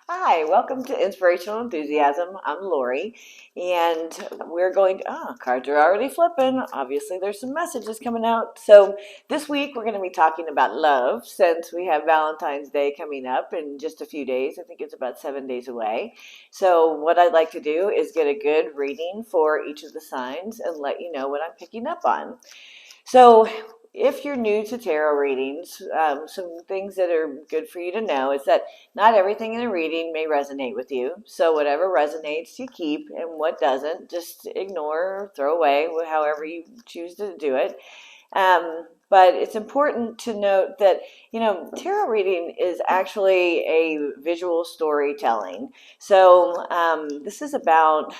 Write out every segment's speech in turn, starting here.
Hi, welcome to Inspirational Enthusiasm. I'm Lori, and we're going to, cards are already flipping. Obviously, there's some messages coming out. So, this week we're going to be talking about love since we have Valentine's Day coming up in just a few days. I think it's about 7 days away. So, what I'd like to do is get a good reading for each of the signs and let you know what I'm picking up on. So, if you're new to tarot readings, some things that are good for you to know is that not everything in a reading may resonate with you. So, whatever resonates, you keep, and what doesn't, just ignore or throw away, however you choose to do it. But it's important to note that, tarot reading is actually a visual storytelling. So this is about,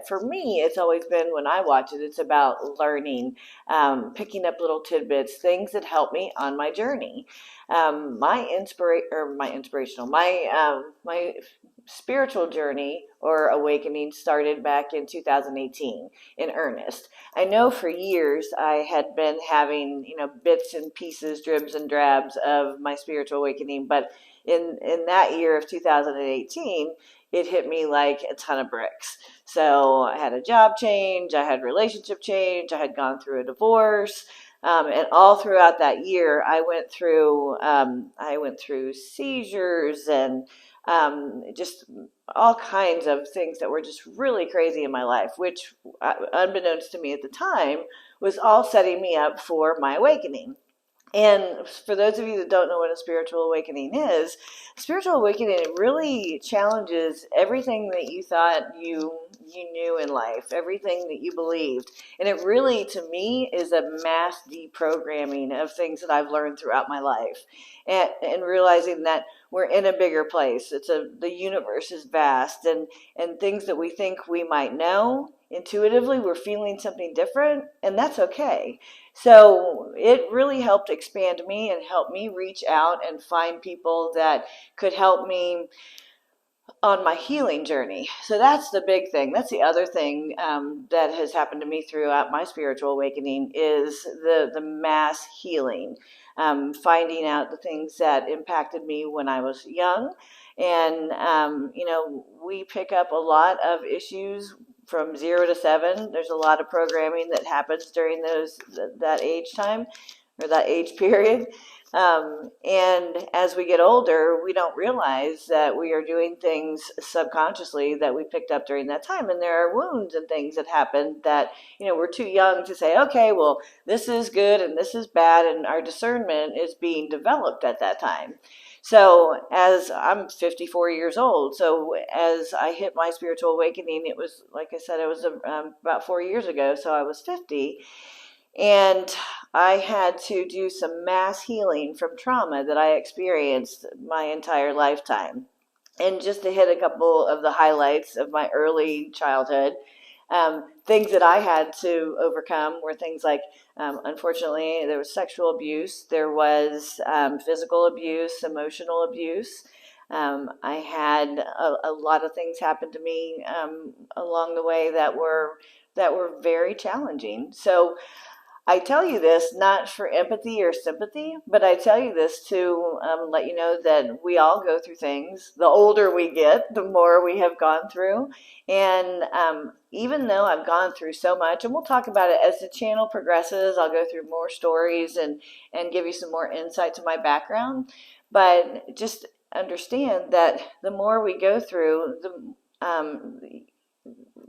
for me, it's always been when I watch it, it's about learning, picking up little tidbits, things that help me on my journey. My spiritual journey or awakening started back in 2018 in earnest. I know for years I had been having, bits and pieces, dribs and drabs of my spiritual awakening, but in that year of 2018, it hit me like a ton of bricks. So I had a job change, I had relationship change, I had gone through a divorce, and all throughout that year, I went through seizures and just all kinds of things that were just really crazy in my life, which, unbeknownst to me at the time, was all setting me up for my awakening. And for those of you that don't know what a spiritual awakening is, spiritual awakening, it really challenges everything that you thought you knew in life, everything that you believed. And it really, to me, is a mass deprogramming of things that I've learned throughout my life. And realizing that we're in a bigger place. The universe is vast, and things that we think we might know, intuitively we're feeling something different, and that's okay. So it really helped expand me and help me reach out and find people that could help me on my healing journey. So that's the big thing. That's the other thing that has happened to me throughout my spiritual awakening is the mass healing, finding out the things that impacted me when I was young. And, we pick up a lot of issues from 0 to 7. There's a lot of programming that happens during that age time or that age period. And as we get older, we don't realize that we are doing things subconsciously that we picked up during that time. And there are wounds and things that happen that, we're too young to say, okay, well, this is good and this is bad. And our discernment is being developed at that time. So as I'm 54 years old, so as I hit my spiritual awakening, it was, like I said, it was about 4 years ago. So I was 50. And I had to do some mass healing from trauma that I experienced my entire lifetime. And just to hit a couple of the highlights of my early childhood, things that I had to overcome were things like, unfortunately, there was sexual abuse, there was physical abuse, emotional abuse. I had a lot of things happen to me along the way that were very challenging. So I tell you this not for empathy or sympathy, but I tell you this to let you know that we all go through things. The older we get, the more we have gone through. And even though I've gone through so much, and we'll talk about it as the channel progresses, I'll go through more stories and give you some more insight to my background. But just understand that the more we go through,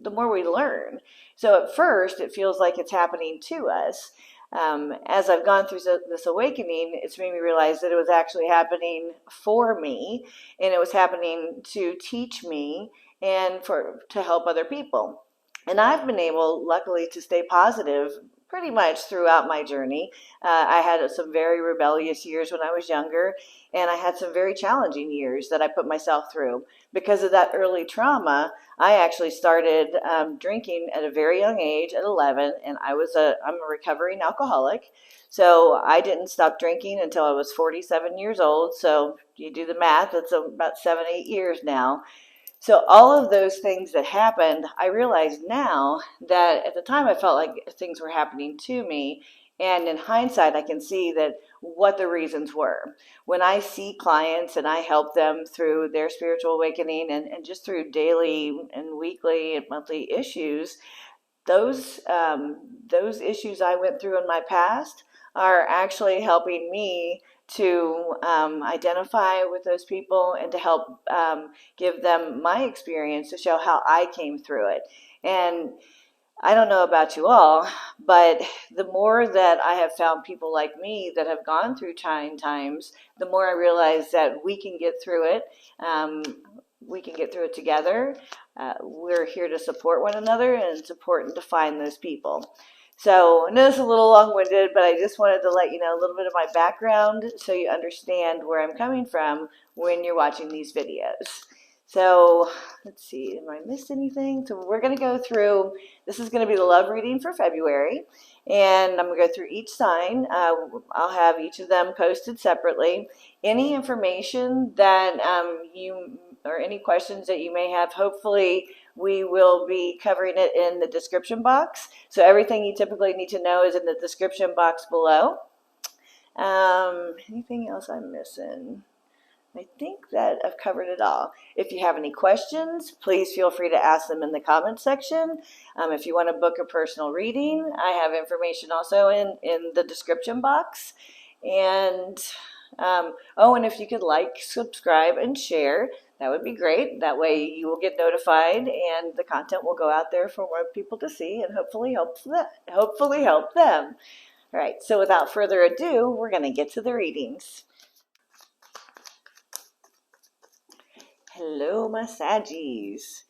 the more we learn. So at first, it feels like it's happening to us. As I've gone through this awakening, it's made me realize that it was actually happening for me, and it was happening to teach me and to help other people. And I've been able, luckily, to stay positive pretty much throughout my journey. I had some very rebellious years when I was younger, and I had some very challenging years that I put myself through. Because of that early trauma, I actually started drinking at a very young age, at 11, and I'm a recovering alcoholic. So I didn't stop drinking until I was 47 years old. So you do the math, it's about 7, 8 years now. So all of those things that happened, I realize now that at the time I felt like things were happening to me. And in hindsight, I can see that what the reasons were. When I see clients and I help them through their spiritual awakening and just through daily and weekly and monthly issues, those issues I went through in my past are actually helping me to identify with those people and to help give them my experience to show how I came through it. And I don't know about you all, but the more that I have found people like me that have gone through trying times, the more I realize that we can get through it. Um, we can get through it together. We're here to support one another, and it's important to find those people. So I know it's a little long-winded, but I just wanted to let you know a little bit of my background so you understand where I'm coming from when you're watching these videos. So let's see, am I missed anything? So we're going to go through, this is going to be the love reading for February, and I'm going to go through each sign. I'll have each of them posted separately. Any information that or any questions that you may have, hopefully we will be covering it in the description box. So everything you typically need to know is in the description box below. Anything else I'm missing? I think that I've covered it all. If you have any questions, please feel free to ask them in the comments section. If you want to book a personal reading, I have information also in the description box. And and if you could like, subscribe, and share, that would be great. That way you will get notified and the content will go out there for more people to see and hopefully help them. All right, so without further ado, we're going to get to the readings. Hello, my Saggies.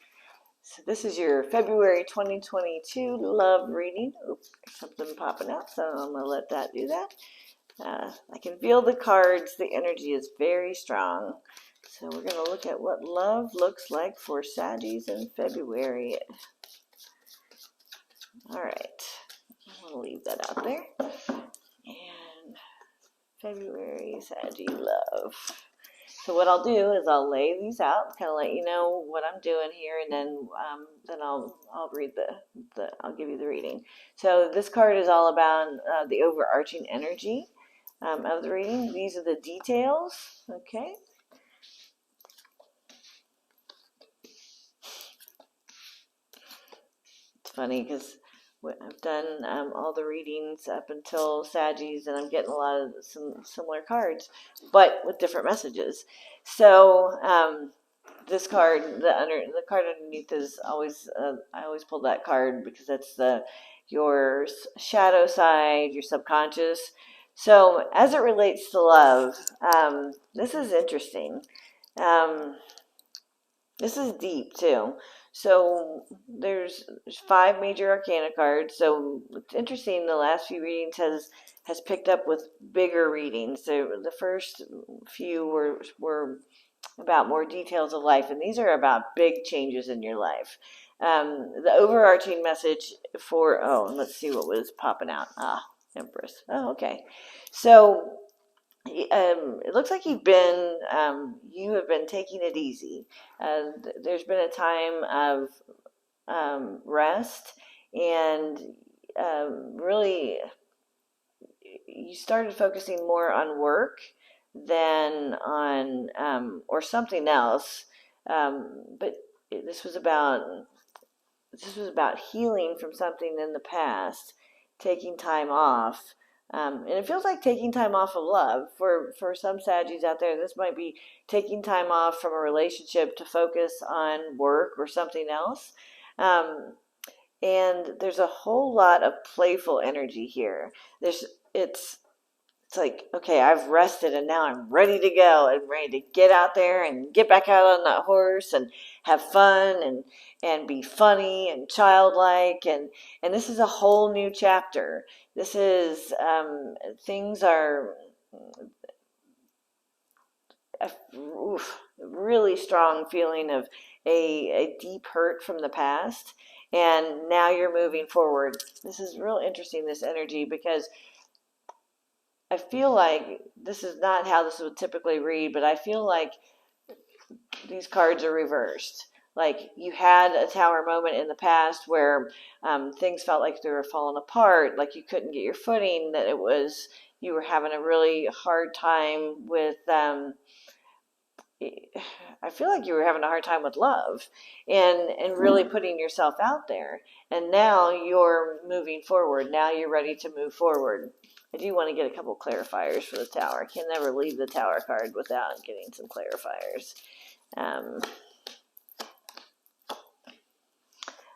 So this is your February 2022 love reading. Oops, something popping out, so I'm going to let that do that. I can feel the cards. The energy is very strong. So we're going to look at what love looks like for Saggies in February. All right, I'm going to leave that out there. And February Saggy love. So what I'll do is I'll lay these out, kind of let you know what I'm doing here, and then I'll read I'll give you the reading. So this card is all about the overarching energy of the reading. These are the details. Okay. It's funny because I've done all the readings up until Saggies, and I'm getting a lot of some similar cards, but with different messages. So this card, the card underneath is always I always pull that card because that's your shadow side, your subconscious. So as it relates to love, this is interesting. This is deep too. So there's 5 major arcana cards. So it's interesting. The last few readings has picked up with bigger readings. So the first few were about more details of life, and these are about big changes in your life. The overarching message for let's see what was popping out. Empress. Oh, okay. So it looks like you have been taking it easy. There's been a time of rest, and really you started focusing more on work than on or something else. But this was about healing from something in the past, taking time off. And it feels like taking time off of love. For some Saggies out there, this might be taking time off from a relationship to focus on work or something else. And there's a whole lot of playful energy here. It's like, okay, I've rested and now I'm ready to go and ready to get out there and get back out on that horse and have fun and be funny and childlike. And this is a whole new chapter. This is, things are a really strong feeling of a deep hurt from the past. And now you're moving forward. This is real interesting, this energy, because I feel like this is not how this would typically read, but I feel like these cards are reversed. like you had a tower moment in the past where things felt like they were falling apart, like you couldn't get your footing, that it was you were having a really hard time with I feel like you were having a hard time with love and really putting yourself out there. And now you're moving forward. Now you're ready to move forward. I do want to get a couple clarifiers for the tower. I can never leave the tower card without getting some clarifiers. Um,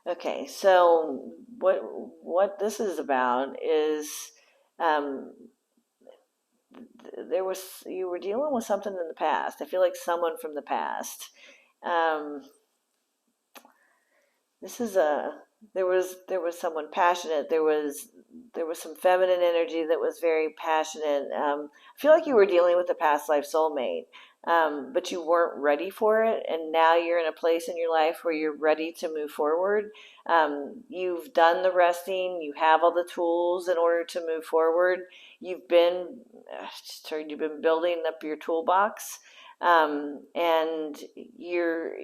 okay, so what this is about is um, you were dealing with something in the past. I feel like someone from the past. Um, this is a there was someone passionate. There was some feminine energy that was very passionate. I feel like you were dealing with a past life soulmate, but you weren't ready for it, and now you're in a place in your life where you're ready to move forward. You've done the resting. You have all the tools in order to move forward. You've been you've been building up your toolbox, and you're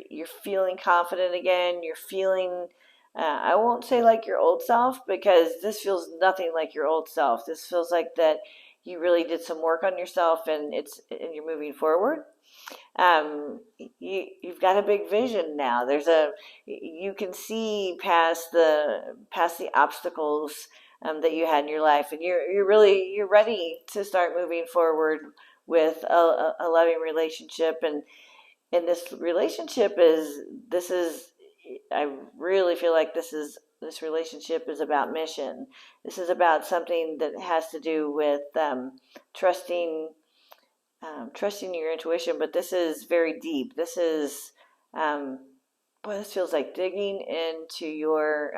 feeling confident again. You're feeling I won't say like your old self, because this feels nothing like your old self. This feels like that you really did some work on yourself, and you're moving forward. You've got a big vision now. You can see past the obstacles that you had in your life, and you're ready to start moving forward with a loving relationship. And this relationship this is I really feel like this relationship is about mission. This is about something that has to do with trusting trusting your intuition. But this is very deep. This is boy, this feels like digging into your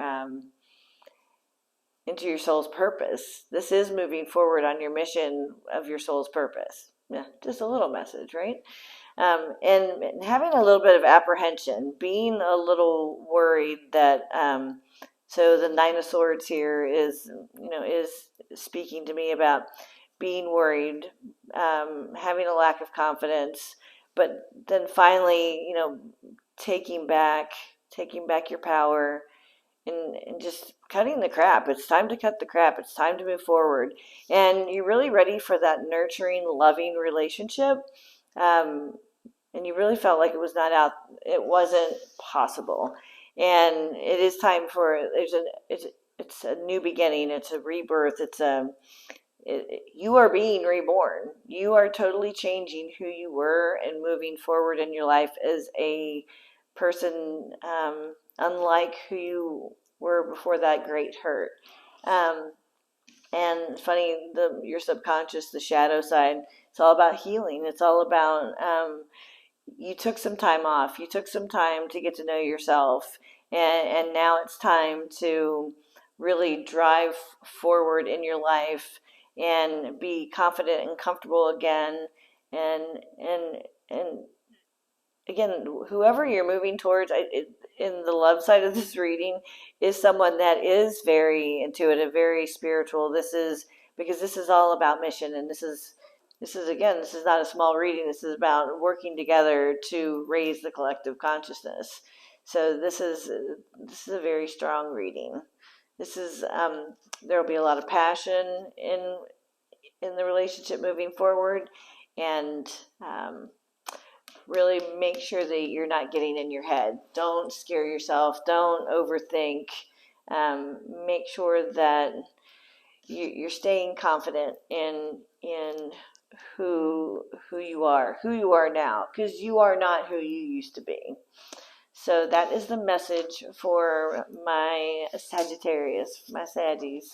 soul's purpose. This is moving forward on your mission of your soul's purpose. Yeah, just a little message, right? And having a little bit of apprehension, being a little worried that so the Nine of Swords here is speaking to me about being worried, having a lack of confidence, but then finally, taking back taking back your power, and just cutting the crap. It's time to cut the crap. It's time to move forward. And you're really ready for that nurturing, loving relationship. Um, and you really felt like it wasn't possible. And it is time for, it's a new beginning. It's a rebirth. You are being reborn. You are totally changing who you were and moving forward in your life as a person, unlike who you were before that great hurt. Um, and funny, your subconscious, the shadow side, it's all about healing. It's all about you took some time off. You took some time to get to know yourself, and now it's time to really drive forward in your life and be confident and comfortable again. And and again, whoever you're moving towards, in the love side of this reading, is someone that is very intuitive, very spiritual. This is because this is all about mission, and this is not a small reading. This is about working together to raise the collective consciousness. So this is a very strong reading. This is there will be a lot of passion in the relationship moving forward, and really make sure that you're not getting in your head. Don't scare yourself. Don't overthink. Make sure that you're staying confident in who you are now, because you are not who you used to be. So that is the message for my Sagittarius, my Saggies.